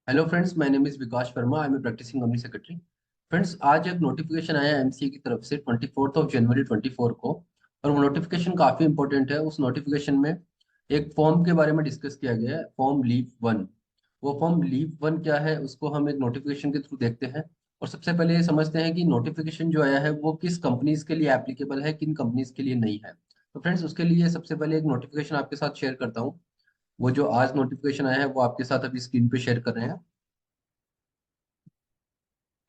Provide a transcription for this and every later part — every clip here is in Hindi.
Hello friends, my name is Vikas Verma. I am a practicing company secretary. Friends, आज एक नोटिफिकेशन आया एमसीए की तरफ से 24 जनवरी 24 को। और वो नोटिफिकेशन काफ़ी इंपॉर्टेंट है। उस नोटिफिकेशन में एक फॉर्म के बारे में डिस्कस किया गया है, फॉर्म लीव वन। वो फॉर्म लीव वन क्या है, उसको हम एक नोटिफिकेशन के थ्रू देखते हैं। और सबसे पहले ये समझते हैं कि नोटिफिकेशन जो आया है वो किस कंपनीज के लिए एप्लीकेबल है, किन कंपनीज के लिए नहीं है। तो फ्रेंड्स, उसके लिए सबसे पहले एक नोटिफिकेशन आपके साथ शेयर करता हूँ। वो जो आज नोटिफिकेशन आया है वो आपके साथ अभी स्क्रीन पे शेयर कर रहे हैं।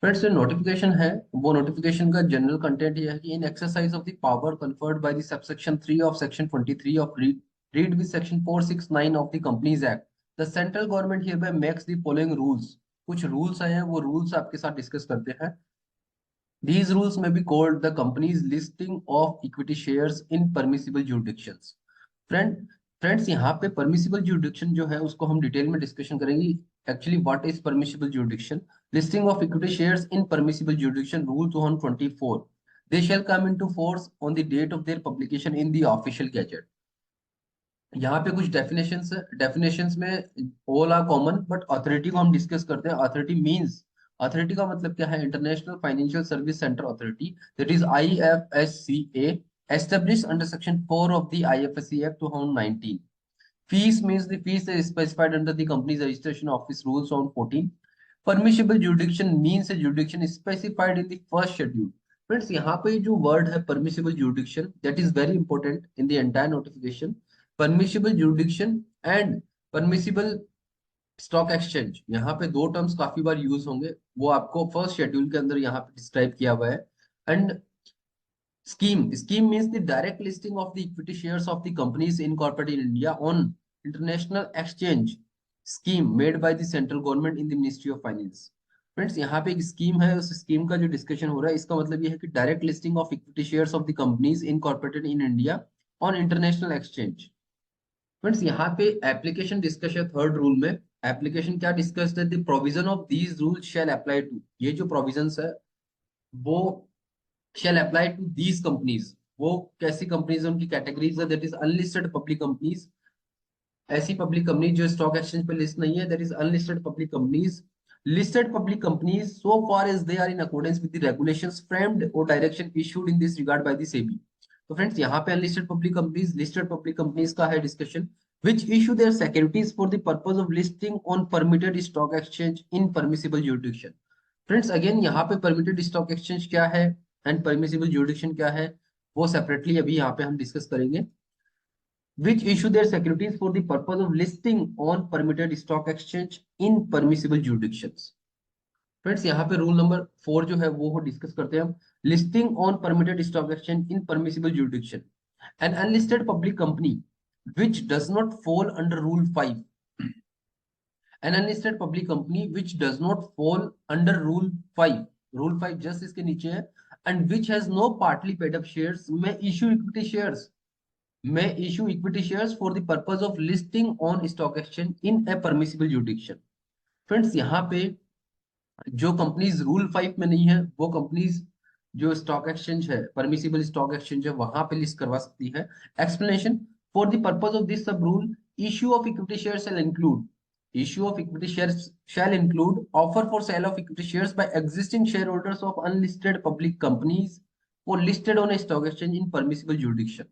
फ्रेंड्स, जो नोटिफिकेशन है वो नोटिफिकेशन का जनरल कंटेंट ये है कि in exercise of the power conferred by the subsection 3 of section 23 of read with section 469 of the companies act, the central government hereby makes the following rules. कुछ रूल्स आए हैं, वो रूल्स आपके साथ डिस्कस करते हैं। These rules may be called the company's listing of equity shares in permissible jurisdictions. Friend friends, यहाँ पे परमिसिबल jurisdiction जो है उसको हम डिटेल में डिस्कशन करेंगे। Actually what is permissible jurisdiction? Listing of equity shares in permissible jurisdiction, Rule 224. They shall come into force on the date of their publication in the official gazette. यहाँ पे कुछ डेफिनेशंस में all are common, but authority को हम डिस्कस करते हैं। अथॉरिटी का मतलब क्या है? International financial service centre authority, that is IFSCA, established under section 4 of the IFSC Act 2019. Fees means the fees is specified under the company's registration office rules on 14. Permissible jurisdiction means a jurisdiction specified in the first schedule. Friends, यहाँ पे जो वर्ड है permissible jurisdiction, that is very important in the entire notification. Permissible jurisdiction and permissible stock exchange, यहाँ पे दो टर्म्स काफी बार यूज होंगे। वो आपको फर्स्ट शेड्यूल के अंदर यहाँ पे डिस्क्राइब किया हुआ है। And scheme means the direct listing of the equity shares of the companies incorporated in India on international exchange scheme made by the central government in the Ministry of Finance. Friends, यहाँ पे एक स्कीम है, उस स्कीम का जो डिस्कशन हो रहा है इसका मतलब ये है कि direct listing of equity shares of the companies incorporated in India on international exchange. Friends, यहाँ पे एप्लीकेशन डिस्कस है थर्ड रूल में। एप्लीकेशन क्या डिस्कस्ड है? The provision of these rules shall apply to, ये जो प्रोविजंस है वो shall apply to these companies। वो कैसी कंपनीज है, उनकी कैटेगरीज है। That is unlisted public companies, ऐसी पब्लिक कंपनी जो स्टॉक एक्सचेंज पे लिस्ट नहीं है, that is unlisted public companies. Listed public companies so far as they are in accordance with the regulations framed और direction issued in this regard by the SEBI. तो फ्रेंड्स, यहाँ पे unlisted public companies, listed public companies का है discussion. which issue their securities for the purpose of listing on permitted stock exchange in permissible jurisdiction। Friends, again यहाँ पे परमिटेड स्टॉक एक्सचेंज क्या है एंड परमिसिबल जुरिडिक्शन क्या है, वो सेपरेटली अभी यहाँ पे हम डिस्कस करेंगे। Which issue their securities for the purpose of listing on permitted stock exchange in permissible jurisdictions. Friends, यहाँ पे रूल नंबर 4 जो है वो डिस्कस करते हैं हम। Listing on permitted stock exchange in permissible jurisdiction, an unlisted public company which does not fall under rule 5, an unlisted public company which does not fall under rule 5 just इसके नीचे है, and which has no partly paid up shares may issue equity shares for the purpose of listing on stock exchange in a permissible jurisdiction। Friends, यहाँ पे जो कंपनीज रूल 5 में नहीं है वो कंपनीज जो स्टॉक एक्सचेंज है, परमिसिबल स्टॉक एक्सचेंज है, वहां पे लिस्ट करवा सकती है। Explanation, for the purpose of this sub rule, issue of equity share shall include issue of equity shares shall include offer for sale of equity shares by existing shareholders of unlisted public companies or listed on a stock exchange in permissible jurisdiction।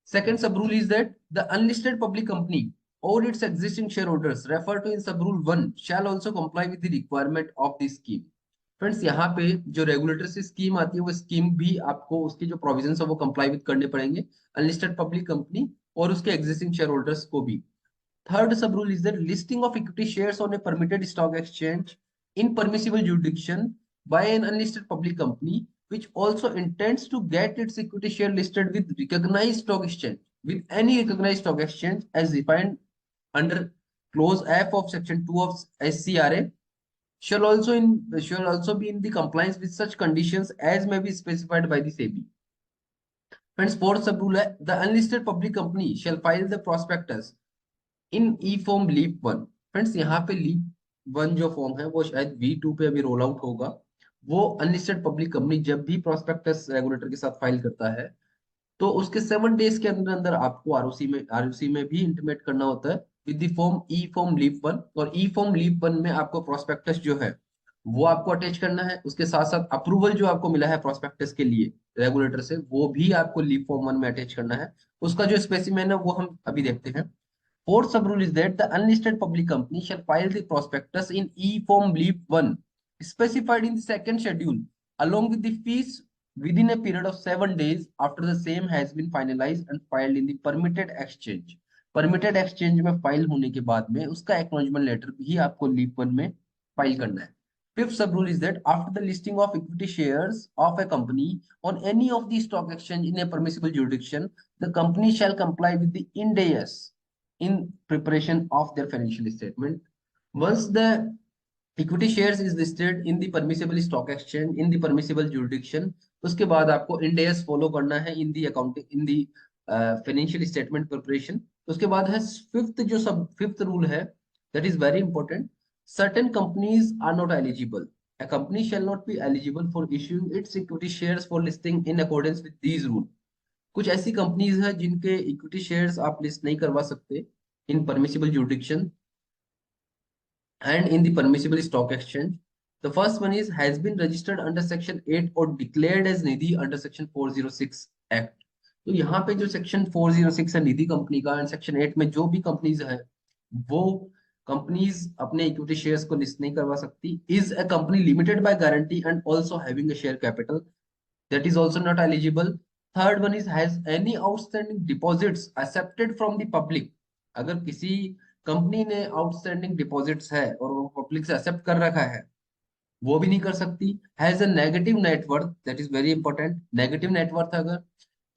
Second sub rule is that the unlisted public company or its existing shareholders referred to in sub rule 1 shall also comply with the requirement of this scheme। Friends, यहाँ पे जो रेगुलेटर से स्कीम आती है वो स्कीम भी आपको उसके जो प्रोविजंस है वो कंप्लाई विद करने पड़ेंगे, अनलिस्टेड पब्लिक कंपनी और उसके एग्जिस्टिंग शेयर होल्डर्स को भी। Third sub rule is that listing of equity shares on a permitted stock exchange in permissible jurisdiction by an unlisted public company which also intends to get its equity share listed with recognized stock exchange, with any recognized stock exchange as defined under clause F of section 2 of SCRA, shall also be in the compliance with such conditions as may be specified by the SEBI। Friends, fourth sub rule है, the unlisted public company shall file the prospectus in e form LEAP one. Friends, यहाँ पे लीप वन जो फॉर्म है वो शायद V2 पे अभी रोल आउट होगा। वो अनलिस्टेड पब्लिक कंपनी जब भी प्रोस्पेक्टस रेगुलेटर के साथ फाइल करता है तो उसके 7 डेज के अंदर अंदर आपको आरओसी में भी इंटीमेट करना होता है with the form e form LEAP one, और ई फॉर्म लीप वन में आपको प्रोस्पेक्टस जो है वो आपको अटैच करना है। उसके साथ साथ अप्रूवल जो आपको मिला है प्रोस्पेक्टस के लिए रेगुलेटर से, वो भी आपको लीप फॉर्म वन में अटैच करना है। उसका जो स्पेसिमेन है वो हम अभी देखते हैं। Fourth sub-rule is that the unlisted public company shall file the prospectus in e-form LEAP 1 specified in the second schedule along with the fees within a period of 7 days after the same has been finalized and filed in the permitted exchange. Permitted exchange में फाइल होने के बाद में उसका एक्नॉलेजमेंट लेटर भी आपको लीप वन में फाइल करना है। Fifth sub-rule is that after the listing of equity shares of a company on any of the stock exchange in a permissible jurisdiction, the company shall comply with the Ind AS in preparation of their financial statement. Once the equity shares is listed in the permissible stock exchange in the permissible jurisdiction, उसके बाद आपको Ind AS फॉलो करना है in the accounting in the financial statement preparation. उसके बाद है फिफ्थ रूल है, that is very important. Certain companies are not eligible, a company shall not be eligible for issuing its equity shares for listing in accordance with these rules. कुछ ऐसी कंपनीज हैं जिनके इक्विटी शेयर्स आप लिस्ट नहीं करवा सकते in permissible jurisdiction and in the permissible stock exchange. The first one is has been registered under section 8 or declared as Nidhi under section 406 act. तो यहाँ पे जो सेक्शन 406 है निधि कंपनी का, एंड सेक्शन 8 में जो भी कंपनीज है वो कंपनीज अपने इक्विटी शेयर्स को लिस्ट नहीं करवा सकती। Is a company limited by guarantee and also having a share capital, that is also not eligible. Third one is has any outstanding deposits accepted from the public. अगर किसी कंपनी ने आउटस्टैंडिंग डिपॉजिट्स है और वो पब्लिक से एक्सेप्ट कर रखा है, वो भी नहीं कर सकती। Has a negative net worth, that is very important. Negative net worth अगर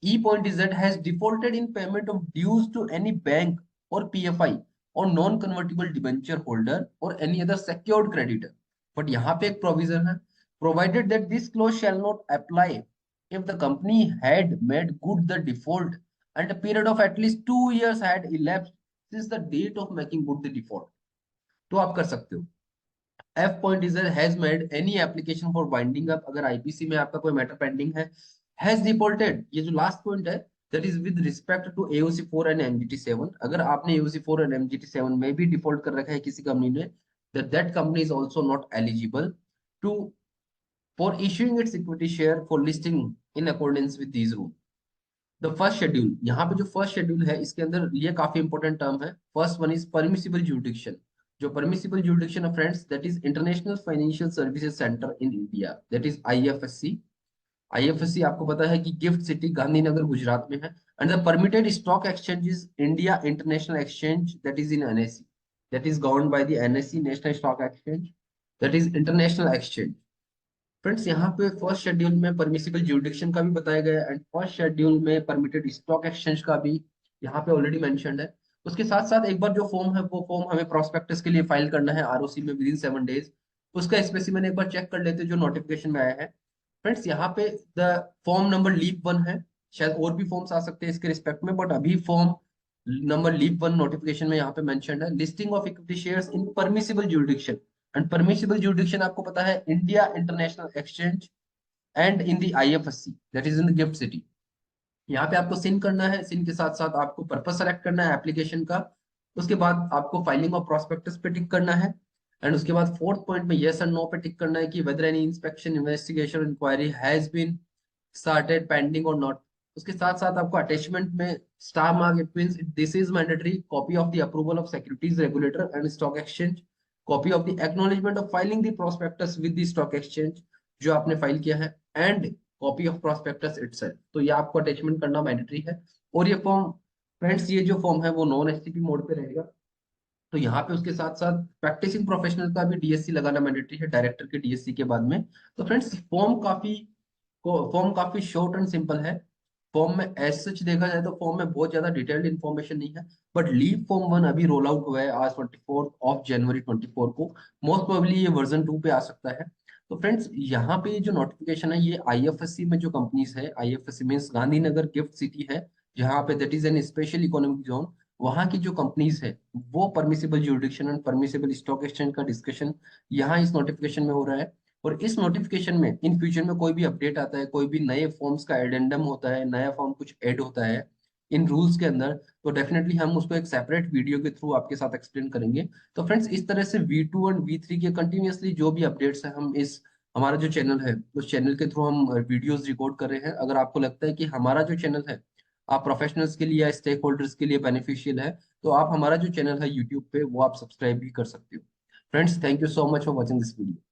E point is that has defaulted in payment of dues to any bank और पीएफआई और नॉन कन्वर्टिबल डिबेंचर होल्डर और any other secured creditor. But यहाँ पे एक प्रोविजन है, provided that this clause shall not apply if the company had made good the default and a period of at least 2 years had elapsed since the date of making good the default। तो आप कर सकते हो। F point is has made any application for winding up, अगर आईपीसी में आपका कोई मैटर पेंडिंग है। हैज डिफॉल्टेड, ये जो लास्ट पॉइंट है that is with respect to AOC 4 and MGT 7, अगर आपने एओसी 4 एंड एमजीटी 7 में भी डिफॉल्ट कर रखा है किसी कंपनी ने, that company is also not eligible to for issuing its equity share for listing in accordance with these rules. The first schedule, यहाँ पे जो फर्स्ट शेड्यूल है इसके अंदर ये काफी इंपॉर्टेंट टर्म है। First one is permissible jurisdiction. जो permissible jurisdiction of friends that is international financial services centre in India, that is IFSC. IFSC आपको पता है कि गिफ्ट सिटी गांधीनगर गुजरात में है। And the permitted stock exchange is India international exchange, that is in NSE, that is governed by the NSE national stock exchange, that is international exchange. Friends यहाँ पे फर्स्ट शेड्यूल में परमिसिबल जुरिडिक्शन का भी बताया गया है एंड फर्स्ट शेड्यूल में परमिटेड स्टॉक एक्सचेंज का भी यहाँ पे ऑलरेडी मेंशन्ड है। उसके साथ साथ एक बार जो फॉर्म है वो फॉर्म हमें प्रोस्पेक्टस के लिए फाइल करना है आरओसी में विद इन 7 days। उसका स्पेसिमेन एक बार चेक कर लेते हैं जो नोटिफिकेशन में आया है। फ्रेंड्स यहाँ पे द फॉर्म नंबर लीप 1 है, शायद और भी फॉर्म्स आ सकते हैं इसके रिस्पेक्ट में, बट अभी फॉर्म नंबर लीप 1 नोटिफिकेशन में यहाँ पे मेंशन्ड है। Listing of equity shares in permissible jurisdiction, and permissible jurisdiction आपको पता है India international exchange and in the IFSC that is in the gift city. यहाँ पे आपको सिन करना है, सिन के साथ साथ आपको पर्पस सेलेक्ट करना है एप्लीकेशन का। उसके बाद आपको फाइलिंग ऑफ प्रोस्पेक्टस पे टिक करना है एंड उसके बाद फोर्थ पॉइंट में यस एंड नो पे टिक करना है कि whether any inspection investigation inquiry has been started pending और नॉट। उसके साथ साथ आपको अटैचमेंट में star mark it means this is mandatory copy of the approval of securities regulator and stock exchange, copy of the acknowledgement of filing the prospectus with the stock exchange जो आपने फाइल किया है, and copy of prospectus itself. तो ये आपको अटैचमेंट करना मैंडेटरी है। और ये फॉर्म फ्रेंड्स, ये जो फॉर्म है वो नॉन एसटीपी मोड पे रहेगा। तो यहाँ पे उसके साथ साथ प्रैक्टिसिंग प्रोफेशनल का भी डीएससी लगाना मैंडेटरी है डायरेक्टर के डीएससी के बाद में। तो फ्रेंड्स फॉर्म काफी शॉर्ट एंड सिंपल है। फॉर्म में एज सच देखा जाए तो फॉर्म में बहुत ज्यादा डिटेल्ड इन्फॉर्मेशन नहीं है, बट लीव फॉर्म 1 अभी रोल आउट हुआ है आज 24 जनवरी 2024 को। मोस्ट प्रोबेबली ये वर्जन 2 पे आ सकता है। तो फ्रेंड्स यहाँ पे जो नोटिफिकेशन है ये आईएफएससी में जो कंपनीज है, IFSC means Gandhinagar gift city है जहाँ पे that is an special economic zone, वहां की जो कंपनीज है वो permissible jurisdiction and permissible stock exchange का डिस्कशन यहाँ इस नोटिफिकेशन में हो रहा है। और इस नोटिफिकेशन में इन फ्यूचर में कोई भी अपडेट आता है, कोई भी नए फॉर्म्स का एडेंडम होता है, नया फॉर्म कुछ ऐड होता है, इन रूल्स के अंदर, तो डेफिनेटली हम उसको एक सेपरेट वीडियो के थ्रू आपके साथ एक्सप्लेन करेंगे। तो फ्रेंड्स, इस तरह से V2 एंड V3 के कंटिन्यूअसली जो भी अपडेट्स है, हम इस हमारा जो चैनल है उस चैनल के थ्रू हम वीडियोस रिकॉर्ड कर रहे हैं। अगर आपको लगता है कि हमारा जो चैनल है आप प्रोफेशनल्स के लिए या स्टेक होल्डर्स के लिए बेनिफिशियल है, तो आप हमारा जो चैनल है यूट्यूब पे वो आप सब्सक्राइब भी कर सकते हो। Friends, thank you so much for watching this video.